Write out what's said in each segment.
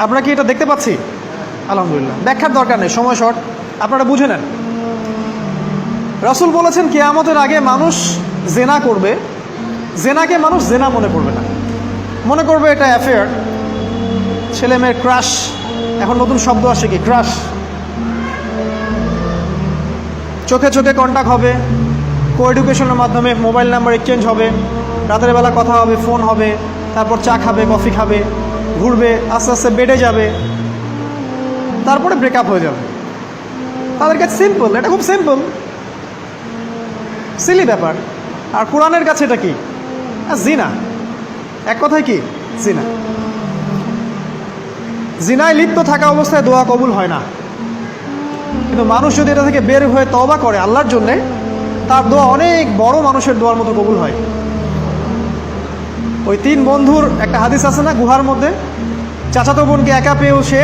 আমরা কি এটা দেখতে পাচ্ছি? আলহামদুলিল্লাহ। ব্যাখ্যার দরকার নেই, সময় শর্ট, আপনারা বুঝে নেন। রাসূল বলেছেন কিয়ামতের আগে মানুষ জেনা করবে, জেনাকে মানুষ জেনা মনে করবে না, মনে করবে এটা অ্যাফেয়ার, ছেলে মেয়ের ক্রাশ। এখন নতুন শব্দ আসে কি, ক্রাশ। চোখে চোখে কন্ট্যাক্ট হবে, কো এডুকেশনের মাধ্যমে মোবাইল নাম্বার এক্সচেঞ্জ হবে, রাতের বেলা কথা হবে, ফোন হবে, তারপর চা খাবে, কফি খাবে, ঘুরবে, আস্তে আস্তে বেড়ে যাবে, তারপরে ব্রেকআপ হয়ে যাবে। তাদের কাছে সিম্পল, এটা খুব সিম্পল, সিলি ব্যাপার। আর কোরআনের কাছে এটা কি? জিনা। এক কথায় কি? জিনা। জিনায় লিপ্ত থাকা অবস্থায় দোয়া কবুল হয় না, কিন্তু মানুষ যদি এটা থেকে বের হয়ে তওবা করে আল্লাহর জন্যে, তার দোয়া অনেক বড় মানুষের দোয়ার মতো কবুল হয়। ওই 3 বন্ধুর একটা হাদিস আছে না, গুহার মধ্যে চাচাতো বোনকে একা পেয়েও সে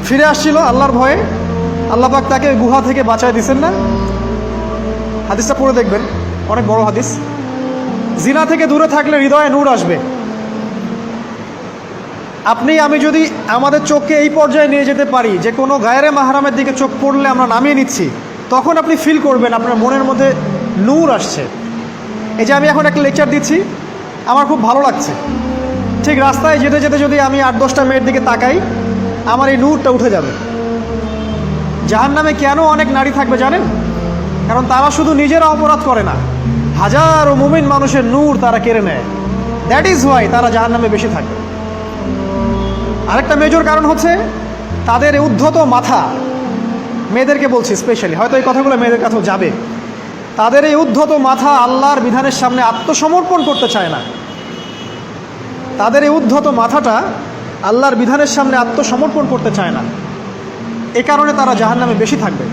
ফিরে আসছিল আল্লাহর ভয়ে, আল্লাহ পাক তাকে গুহা থেকে বাঁচায় দিচ্ছেন না? হাদিসটা পড়ে দেখবেন, অনেক বড় হাদিস। জিনা থেকে দূরে থাকলে হৃদয়ে নূর আসবে। আপনি আমি যদি আমাদের চোখকে এই পর্যায়ে নিয়ে যেতে পারি যে কোনো গায়রে মাহরামের দিকে চোখ পড়লে আমরা নামিয়ে নিচ্ছি, তখন আপনি ফিল করবেন আপনার মনের মধ্যে নূর আসছে। এই যে আমি এখন একটা লেকচার দিচ্ছি, আমার খুব ভালো লাগছে। ঠিক রাস্তায় যেতে যেতে যদি আমি 8-10টা মেয়ের দিকে তাকাই, আমার এই নূরটা উঠে যাবে। জাহান্নামে কেন অনেক নারী থাকবে জানেন? কারণ তারা শুধু নিজেরা অপরাধ করে না, হাজারো মুমিন মানুষের নূর তারা কেড়ে নেয়। দ্যাট ইজ ওয়াই তারা জাহান্নামে বেশি থাকবে। আরেকটা মেজর কারণ হচ্ছে তাদের উদ্ধত মাথা। মেয়েদেরকে বলছি স্পেশালি, হয়তো এই কথাগুলো মেয়েদের কাছেও যাবে। তাদের এই উদ্ধত মাথা আল্লাহর বিধানের সামনে আত্মসমর্পণ করতে চায় না। তাদের এই উদ্ধত মাথাটা আল্লাহর বিধানের সামনে আত্মসমর্পণ করতে চায় না, এ কারণে তারা জাহান্নামে বেশি থাকবে।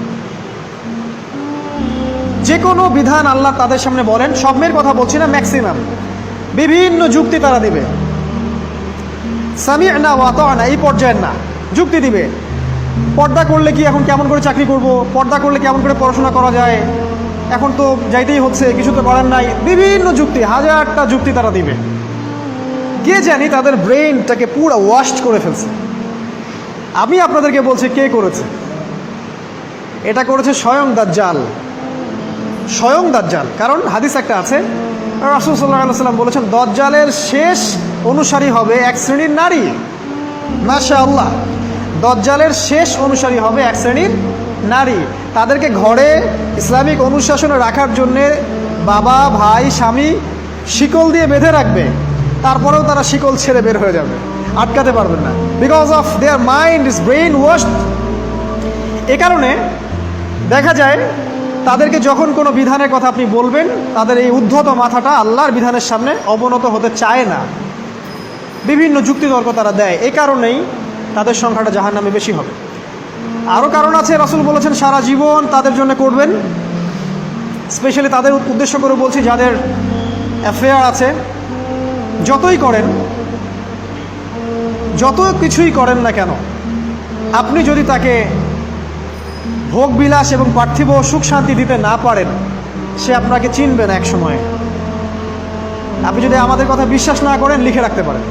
যে কোনো বিধান আল্লাহ তাদের সামনে বলেন, সব মেয়ের কথা বলছি না, ম্যাক্সিমাম বিভিন্ন যুক্তি তারা দিবে। সামি'না ওয়া আতা'না এই পর্যায়ের না, যুক্তি দিবে। পর্দা করলে কি এখন কেমন করে চাকরি করব, পর্দা করলে কেমন করে পড়াশোনা করা যায়, এখন তো যাইতেই হচ্ছে, কিছু তো করার নাই, বিভিন্ন যুক্তি, হাজারটা যুক্তি তারা দিবে। কে জানি তাদের ব্রেইনটাকে পুরো ওয়াশড করে ফেলছে। আমি আপনাদেরকে বলছি কে করেছে? এটা করেছে স্বয়ং দাজ্জাল, স্বয়ং দাজ্জাল। কারণ হাদিস একটা আছে, রাসূল সাল্লাল্লাহু আলাইহি ওয়াসাল্লাম বলেছেন দাজ্জালের শেষ অনুসারী হবে এক শ্রেণীর নারী। মাশাআল্লাহ, দাজ্জালের শেষ অনুসারী হবে এক শ্রেণীর নারী। তাদেরকে ঘরে ইসলামিক অনুশাসনে রাখার জন্যে বাবা, ভাই, স্বামী শিকল দিয়ে বেঁধে রাখবে, তারপরেও তারা শিকল ছেড়ে বের হয়ে যাবে, আটকাতে পারবেন না, because of their mind is brain washed. এ কারণে দেখা যায় তাদেরকে যখন কোনো বিধানের কথা আপনি বলবেন, তাদের এই উদ্ধত মাথাটা আল্লাহর বিধানের সামনে অবনত হতে চায় না, বিভিন্ন যুক্তিতর্ক তারা দেয়। এই কারণেই তাদের সংখ্যাটা জাহান্নামে বেশি হবে। আরও কারণ আছে, রাসূল বলেছেন সারা জীবন তাদের জন্য করবেন। স্পেশালি তাদের উদ্দেশ্য করে বলছি যাদের অ্যাফেয়ার আছে। যতই করেন, যত কিছুই করেন না কেন, আপনি যদি তাকে ভোগ বিলাস এবং পার্থিব সুখ শান্তি দিতে না পারেন, সে আপনাকে চিনবে না এক সময়। আপনি যদি আমাদের কথা বিশ্বাস না করেন, লিখে রাখতে পারেন।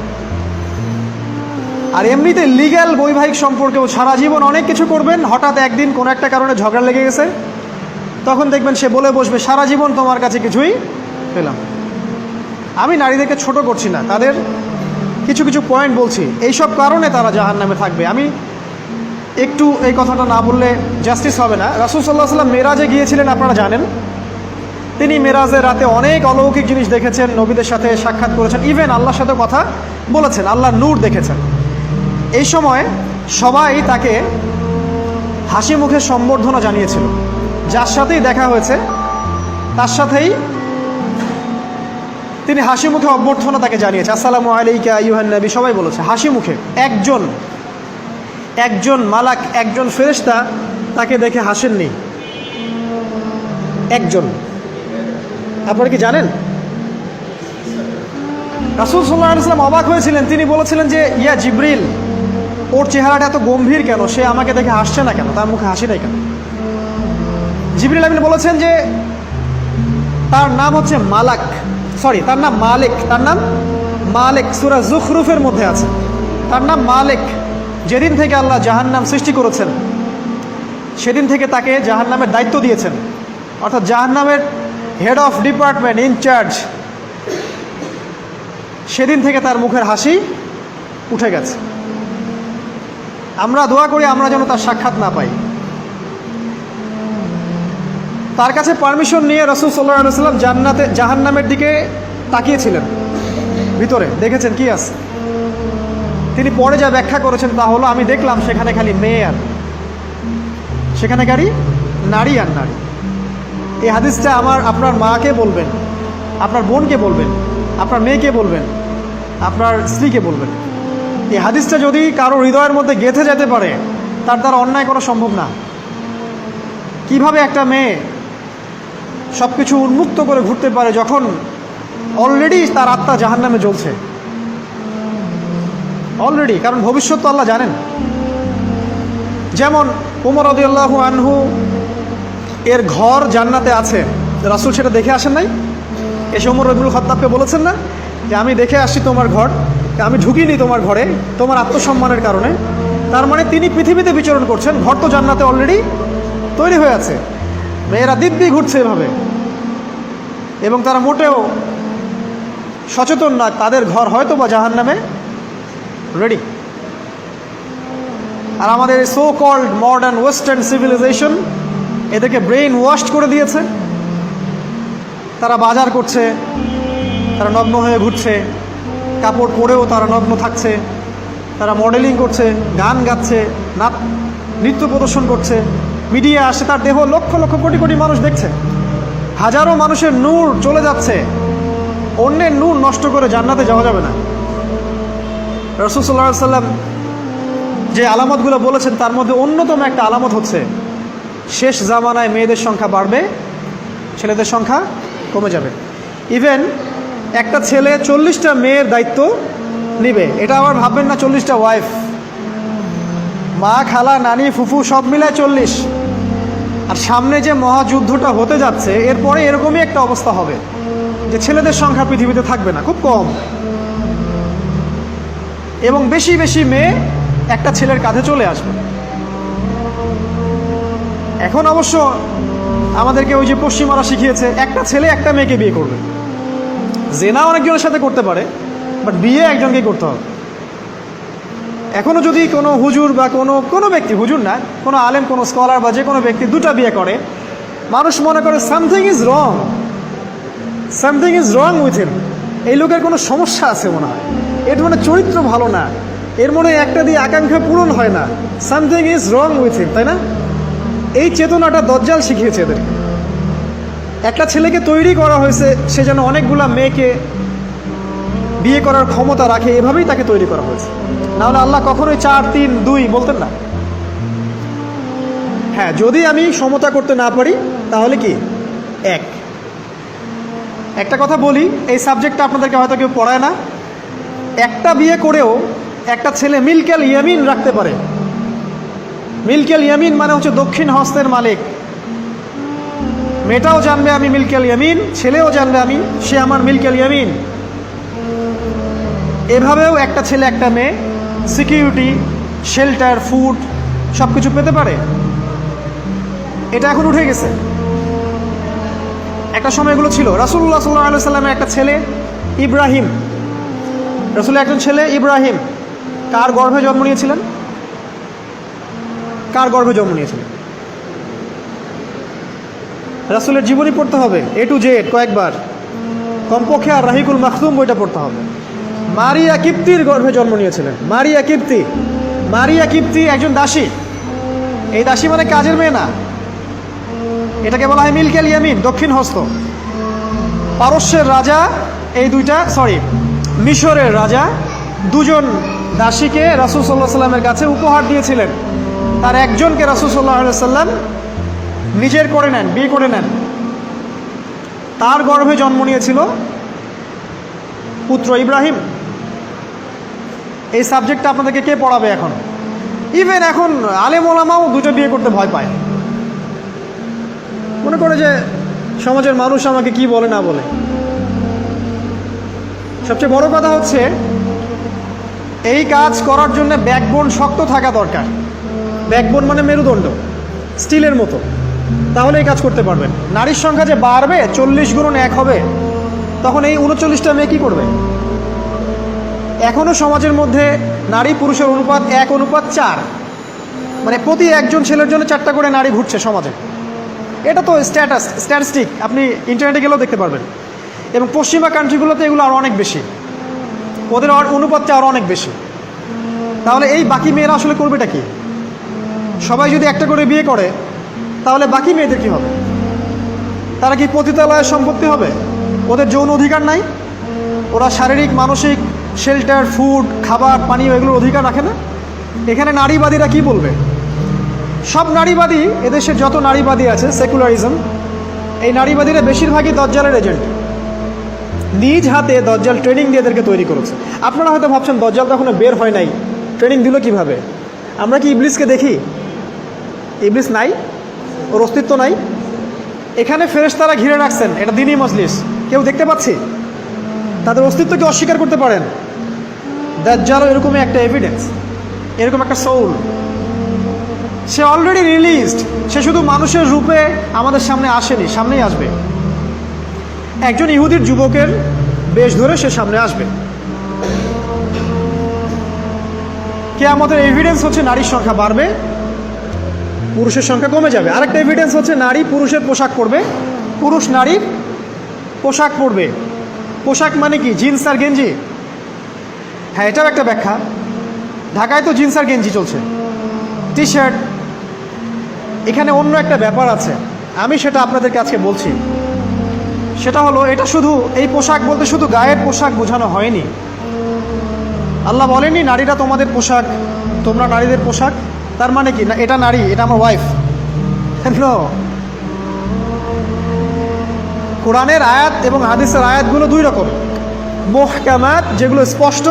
আর এমনিতে লিগ্যাল বৈবাহিক সম্পর্কেও সারা জীবন অনেক কিছু করবেন, হঠাৎ একদিন কোনো একটা কারণে ঝগড়া লেগে গেছে, তখন দেখবেন সে বলে বসবে সারা জীবন তোমার কাছে কিছুই পেলাম। আমি নারীদেরকে ছোট করছি না, তাদের কিছু কিছু পয়েন্ট বলছি, এইসব কারণে তারা জাহান্নামে থাকবে। আমি একটু এই কথাটা না বললে জাস্টিস হবে না। রাসূল সাল্লাল্লাহু আলাইহি ওয়াসাল্লাম মেরাজে গিয়েছিলেন, আপনারা জানেন। তিনি মেরাজের রাতে অনেক অলৌকিক জিনিস দেখেছেন, নবীদের সাথে সাক্ষাৎ করেছেন, ইভেন আল্লাহর সাথে কথা বলেছেন, আল্লাহর নূর দেখেছেন। এই সময় সবাই তাকে হাসি মুখে সম্বর্ধনা জানিয়েছিল। যার সাথেই দেখা হয়েছে তার সাথেই তিনি হাসি মুখে অভ্যর্থনা তাকে জানিয়েছে, আসসালামু আলাইকা আইয়ুহান নবী, সবাই বলেছে হাসি মুখে। একজন মালাক, একজন ফেরেশতা তাকে দেখে হাসেননি, একজন। আপনারা কি জানেন? রাসূল সাল্লাল্লাহু আলাইহি ওয়াসাল্লাম অবাক হয়েছিলেন। তিনি বলেছিলেন যে ইয়া জিবরিল, ওর চেহারাটা এত গম্ভীর কেন, সে আমাকে দেখে হাসছে না কেন, তার মুখে হাসি নাই কেন? জিবরিল আমিন বলেছেন যে তার নাম হচ্ছে মালাক, তার নাম মালিক, তার নাম মালিক। সূরা যুখরুফের মধ্যে আছে। তার নাম মালিক। যেদিন থেকে আল্লাহ জাহান্নাম সৃষ্টি করেছেন সেদিন থেকে তাকে জাহান্নামের দায়িত্ব দিয়েছেন, অর্থাৎ জাহান্নামের হেড অফ ডিপার্টমেন্ট, ইনচার্জ। সেদিন থেকে তার মুখের হাসি উঠে গেছে। আমরা দোয়া করি আমরা যেন তার সাক্ষাৎ না পাই। তার কাছে পারমিশন নিয়ে রাসূল সাল্লাল্লাহু আলাইহি ওয়াসাল্লাম জাহান্নামের দিকে তাকিয়েছিলেন, ভিতরে দেখেছেন কি আছে। তিনি পরে যা ব্যাখ্যা করেছেন তা হলো, আমি দেখলাম সেখানে খালি মেয়ে আর সেখানে খালি নারী আর নারী। এই হাদিসটা আপনার মাকে বলবেন, আপনার বোনকে বলবেন, আপনার মেয়েকে বলবেন, আপনার স্ত্রীকে বলবেন। এই হাদিসটা যদি কারো হৃদয়ের মধ্যে গেঁথে যেতে পারে, তার দ্বারা অন্যায় করা সম্ভব না। কিভাবে একটা মেয়ে সব কিছু উন্মুক্ত করে ঘুরতে পারে যখন অলরেডি তার আত্মা জাহান্নামে জ্বলছে, অলরেডি, কারণ ভবিষ্যৎ তো আল্লাহ জানেন। যেমন ওমর রাদিয়াল্লাহু আনহু এর ঘর জান্নাতে আছে, রাসূল সেটা দেখে আসেন নাই? এসে ওমর ইবনুল খাত্তাবকে বলেছেন না যে আমি দেখে আসছি তোমার ঘর, আমি ঢুকিনি তোমার ঘরে তোমার আত্মসম্মানের কারণে। তার মানে তিনি পৃথিবীতে বিচরণ করছেন, ঘর তো জান্নাতে অলরেডি তৈরি হয়ে আছে। মেয়েরা দিব্যি ঘুরছে এভাবে, এবং তারা মোটেও সচেতন না তাদের ঘর হয়তো বা জাহান্নামে রেডি। আর আমাদের so called modern western civilisation এদেরকে ব্রেইন ওয়াশ করে দিয়েছে। তারা বাজার করছে, তারা নগ্ন হয়ে ঘুরছে, কাপড় পরেও তারা নগ্ন থাকছে, তারা মডেলিং করছে, গান গাচ্ছে, নৃত্য প্রদর্শন করছে, মিডিয়া আসে, তার দেহ লক্ষ লক্ষ কোটি কোটি মানুষ দেখছে। হাজারো মানুষের নূর চলে যাচ্ছে, অন্যের নূর নষ্ট করে জান্নাতে যাওয়া যাবে না। রাসূল সাল্লাল্লাহু আলাইহি ওয়াসাল্লাম যে আলামতগুলো বলেছেন তার মধ্যে অন্যতম একটা আলামত হচ্ছে শেষ জামানায় মেয়েদের সংখ্যা বাড়বে, ছেলেদের সংখ্যা কমে যাবে। ইভেন একটা ছেলে 40টা মেয়ের দায়িত্ব নিবে। এটা আবার ভাববেন না 40টা ওয়াইফ, মা, খালা, নানি, ফুফু সব মিলায় 40। আর সামনে যে মহাযুদ্ধটা হতে যাচ্ছে এরপরে এরকমই একটা অবস্থা হবে যে ছেলেদের সংখ্যা পৃথিবীতে থাকবে না, খুব কম, এবং বেশি বেশি মেয়ে একটা ছেলের কাঁধে চলে আসবে। এখন অবশ্য আমাদেরকে ওই যে পশ্চিমারা শিখিয়েছে একটা ছেলে একটা মেয়েকে বিয়ে করবে। জেনা অনেকজনের সাথে করতে পারে, বাট বিয়ে একজনকেই করতে হবে। এখনও যদি কোনো হুজুর বা কোনো ব্যক্তি, হুজুর না, কোনো আলেম, কোনো স্কলার বা যে কোনো ব্যক্তি দুটা বিয়ে করে, মানুষ মনে করে something is wrong, something is wrong with him. এই লোকের কোনো সমস্যা আছে মনে হয়, এর মানে চরিত্র ভালো না, এর মনে একটা দিয়ে আকাঙ্ক্ষা পূরণ হয় না, something is wrong with him, তাই না? এই চেতনাটা দজ্জাল শিখিয়েছে এদেরকে। একটা ছেলেকে তৈরি করা হয়েছে সে যেন অনেকগুলা মেয়েকে বিয়ে করার ক্ষমতা রাখে, এভাবেই তাকে তৈরি করা হয়েছে। নাহলে আল্লাহ কখনোই 4, 3, 2 বলতেন না। হ্যাঁ, যদি আমি সমতা করতে না পারি তাহলে কি একটা কথা বলি, এই সাবজেক্টটা আপনাদেরকে হয়তো কেউ পড়ায় না। একটা বিয়ে করেও একটা ছেলে মিলকেল ইয়ামিন রাখতে পারে। মিলকেল ইয়ামিন মানে হচ্ছে দক্ষিণ হস্তের মালিক। মেয়েটাও জানবে আমি মিলকেল ইয়ামিন, ছেলেও জানবে সে আমার মিলকেল ইয়ামিন। এভাবেও একটা ছেলে একটা মেয়ে সিকিউরিটি, শেল্টার, ফুড সব কিছু পেতে পারে। এটা এখন উঠে গেছে, একটা সময় এগুলো ছিল। রাসূলুল্লাহ সাল্লাল্লাহু আলাইহি ওয়াসাল্লামের একটা ছেলে ইব্রাহিম, রাসূলের একজন ছেলে ইব্রাহিম কার গর্ভে জন্ম নিয়েছিলেন? কার গর্ভে জন্ম নিয়েছিলেন? রাসূলের জীবনী পড়তে হবে A to Z কয়েকবার, কমপক্ষে। আর রাহিকুল মাখতুম বইটা পড়তে হবে। মারিয়া কিপ্তির গর্ভে জন্ম নিয়েছিলেন। মারিয়া কিপ্তি একজন দাসী। এই দাসী মানে কাজের মেয়ে না, এটাকে বলা হয় মিলকেল ইয়ামিন, দক্ষিণ হস্ত। পারস্যের রাজা মিশরের রাজা দুজন দাসীকে রাসূল সাল্লাল্লাহু আলাইহি সাল্লামের কাছে উপহার দিয়েছিলেন। তার একজনকে রাসূল সাল্লাল্লাহু আলাইহি সাল্লাম নিজের করে নেন, বিয়ে করে নেন। তার গর্ভে জন্ম নিয়েছিল পুত্র ইব্রাহিম। এই সাবজেক্টটা আপনাদেরকে কে পড়াবে এখন? ইভেন এখন আলেম ওলামাও দুটো বিয়ে করতে ভয় পায়, মনে করে যে সমাজের মানুষ আমাকে কি বলে না বলে। সবচেয়ে বড় কথা হচ্ছে এই কাজ করার জন্য ব্যাকবোন শক্ত থাকা দরকার। ব্যাকবোন মানে মেরুদণ্ড, স্টিলের মতো, তাহলে এই কাজ করতে পারবেন। নারীর সংখ্যা যে বাড়বে, 40x1 হবে, তখন এই 39টা মেয়ে কী করবে? এখনও সমাজের মধ্যে নারী পুরুষের অনুপাত 1:4, মানে প্রতি একজন ছেলের জন্য 4টা করে নারী ঘুরছে সমাজে। এটা তো স্ট্যাটিস্টিক, আপনি ইন্টারনেটে গেলেও দেখতে পারবেন। এবং পশ্চিমা কান্ট্রিগুলোতে এগুলো আরও অনেক বেশি, ওদের অনুপাতটা আরও অনেক বেশি। তাহলে এই বাকি মেয়েরা আসলে করবেটা কি? সবাই যদি একটা করে বিয়ে করে, তাহলে বাকি মেয়েদের কী হবে? তারা কি পতিতালয়ের সম্পত্তি হবে? ওদের যৌন অধিকার নাই? ওরা শারীরিক, মানসিক, শেল্টার, ফুড, খাবার, পানীয় এগুলোর অধিকার রাখে না? এখানে নারীবাদীরা কি বলবে? সব নারীবাদী, এদেশের যত নারীবাদী আছে, সেকুলারিজম, এই নারীবাদীরা বেশিরভাগই দজ্জালের এজেন্ট। নিজ হাতে দজ্জাল ট্রেনিং দিয়ে এদেরকে তৈরি করেছে। আপনারা হয়তো ভাবছেন দজ্জাল তো এখনো বের হয় নাই, ট্রেনিং দিল কিভাবে? আমরা কি ইবলিসকে দেখি? ইবলিস নাই, ওর অস্তিত্ব নাই। এখানে ফেরেশতারা ঘিরে রাখছেন, এটা দ্বীনি মজলিস, কেউ দেখতে পাচ্ছি? তাদের অস্তিত্বকে অস্বীকার করতে পারেন? দাজ্জালও এরকমই একটা এভিডেন্স, এরকম একটা সোল। সে অলরেডি রিলিজড, সে শুধু মানুষের রূপে আমাদের সামনে আসেনি, সামনেই আসবে। একজন ইহুদির যুবকের বেশ ধরে সে সামনে আসবে। কিয়ামতের এভিডেন্স হচ্ছে নারীর সংখ্যা বাড়বে, পুরুষের সংখ্যা কমে যাবে। আরেকটা এভিডেন্স হচ্ছে নারী পুরুষের পোশাক পরবে, পুরুষ নারীর পোশাক পরবে। পোশাক মানে কি? জিন্স আর গেঞ্জি? হ্যাঁ, এটাও একটা ব্যাখ্যা। ঢাকায় তো জিন্স আর গেঞ্জি চলছে, টি শার্ট। এখানে অন্য একটা ব্যাপার আছে, আমি সেটা আপনাদেরকে আজকে বলছি। সেটা হলো, এটা শুধু এই পোশাক বলতে শুধু গায়ের পোশাক বোঝানো হয়নি। আল্লাহ বলেনি নারীরা তোমাদের পোশাক, তোমরা নারীদের পোশাক। তার মানে কি? না, এটা নারী, এটা আমার ওয়াইফ। নো, কোরআনের আয়াত এবং হাদিসের আয়াতগুলো দুই রকম। মুহকামাত, যেগুলো স্পষ্ট,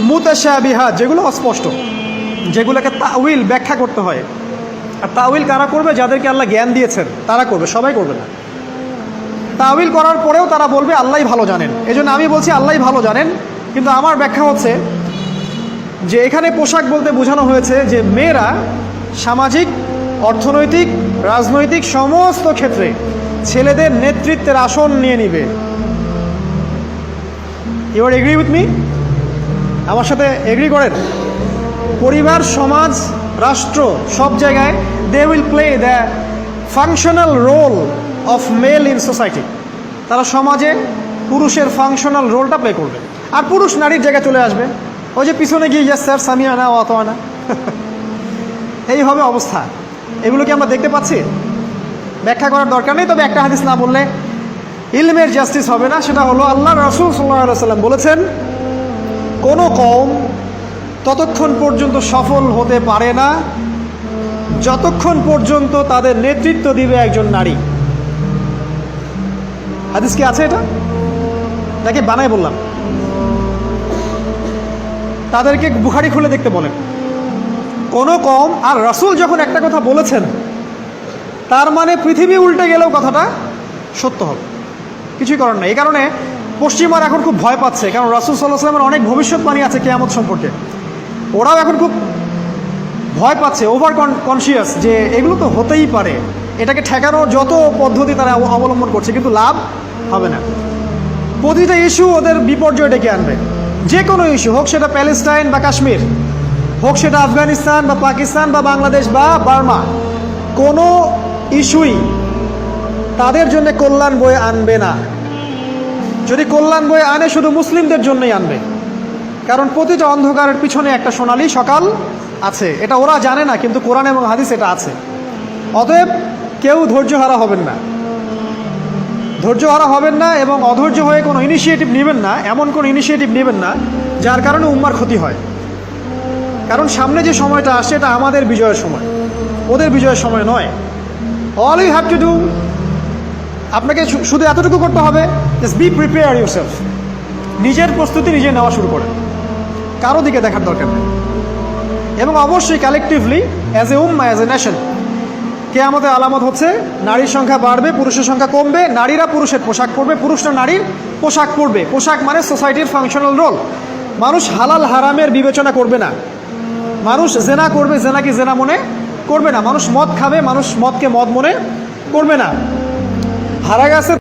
মুতাশাবিহাত, যেগুলো অস্পষ্ট, যেগুলোকে তাউইল, ব্যাখ্যা করতে হয়। আর তাউইল কারা করবে? যাদেরকে আল্লাহ জ্ঞান দিয়েছেন তারা করবে, সবাই করবে না। তাউইল করার পরেও তারা বলবে আল্লাহই ভালো জানেন। এজন্য আমি বলছি আল্লাহই ভালো জানেন, কিন্তু আমার ব্যাখ্যা হচ্ছে যে এখানে পোশাক বলতে বোঝানো হয়েছে যে মেয়েরা সামাজিক, অর্থনৈতিক, রাজনৈতিক সমস্ত ক্ষেত্রে ছেলেদের নেতৃত্বের আসন নিয়ে নিবে। You are agree with me? আমার সাথে এগ্রি করেন? পরিবার, সমাজ, রাষ্ট্র, সব জায়গায় they will play the functional role of male in society. তারা সমাজে পুরুষের ফাংশনাল রোলটা প্লে করবে, আর পুরুষ নারীর জায়গায় চলে আসবে। ওই যে পিছনে গিয়ে ইয়েস স্যার, সামিয়ানা, অতোয়ানা, এই হবে অবস্থা। এগুলো কি আমরা দেখতে পাচ্ছি? ব্যাখ্যা করার দরকার নেই। তবে একটা হাদিস না বললে ইলমের জাস্টিস হবে না। সেটা হলো, আল্লাহ রাসূল সাল্লাল্লাহু আলাইহি ওয়াসাল্লাম বলেছেন, কোনো কওম ততক্ষণ পর্যন্ত সফল হতে পারে না যতক্ষণ পর্যন্ত তাদের নেতৃত্ব দিবে একজন নারী। হাদিস কি আছে এটা, নাকি বানাই বললাম? তাদেরকে বুখারী খুলে দেখতে বলেন। কোনো কওম, আর রাসূল যখন একটা কথা বলেছেন, তার মানে পৃথিবী উল্টে গেলেও কথাটা সত্য হবে, কিছুই করার নাই। এই কারণে পশ্চিমার এখন খুব ভয় পাচ্ছে, কারণ রাসূল সাল্লাল্লাহু আলাইহি ওয়াসাল্লামের অনেক ভবিষ্যৎবাণী আছে কিয়ামত সম্পর্কে। ওরাও এখন খুব ভয় পাচ্ছে, ওভার কনসিয়াস, যে এগুলো তো হতেই পারে। এটাকে ঠেকানোর যত পদ্ধতি তারা অবলম্বন করছে, কিন্তু লাভ হবে না। প্রতিটা ইস্যু ওদের বিপর্যয় ডেকে আনবে। যে কোনো ইস্যু হোক, সেটা প্যালেস্টাইন বা কাশ্মীর হোক, সেটা আফগানিস্তান বা পাকিস্তান বা বাংলাদেশ বা বার্মা, কোনো ইস্যুই তাদের জন্য কল্যাণ বয়ে আনবে না। যদি কল্যাণ বয়ে আনে, শুধু মুসলিমদের জন্যই আনবে। কারণ প্রতিটা অন্ধকারের পিছনে একটা সোনালী সকাল আছে। এটা ওরা জানে না, কিন্তু কোরআন এবং হাদিস এটা আছে। অতএব কেউ ধৈর্যহারা হবেন না, ধৈর্যহারা হবেন না, এবং অধৈর্য হয়ে কোনো ইনিশিয়েটিভ নেবেন না। এমন কোনো ইনিশিয়েটিভ নেবেন না যার কারণে উম্মার ক্ষতি হয়। কারণ সামনে যে সময়টা আসছে, এটা আমাদের বিজয়ের সময়, ওদের বিজয়ের সময় নয়। All you have to do, আপনাকে শুধু এতটুকু করতে হবে, জাস্ট বি প্রিপেয়ার ইউরসেলফ। নিজের প্রস্তুতি নিজে নেওয়া শুরু করেন, কারো দিকে দেখার দরকার নেই। এবং অবশ্যই collectively, as a Umma, as a nation, কিয়ামতের আলামত হচ্ছে নারীর সংখ্যা বাড়বে, পুরুষের সংখ্যা কমবে। নারীরা পুরুষের পোশাক পরবে, পুরুষরা নারীর পোশাক পরবে। পোশাক মানে সোসাইটির ফাংশনাল রোল। মানুষ হালাল হারামের বিবেচনা করবে না, মানুষ জেনা করবে জেনাকে জেনা মনে করবে না, মানুষ মদ খাবে মানুষ মদকে মদ মনে করবে না। হারা গেছে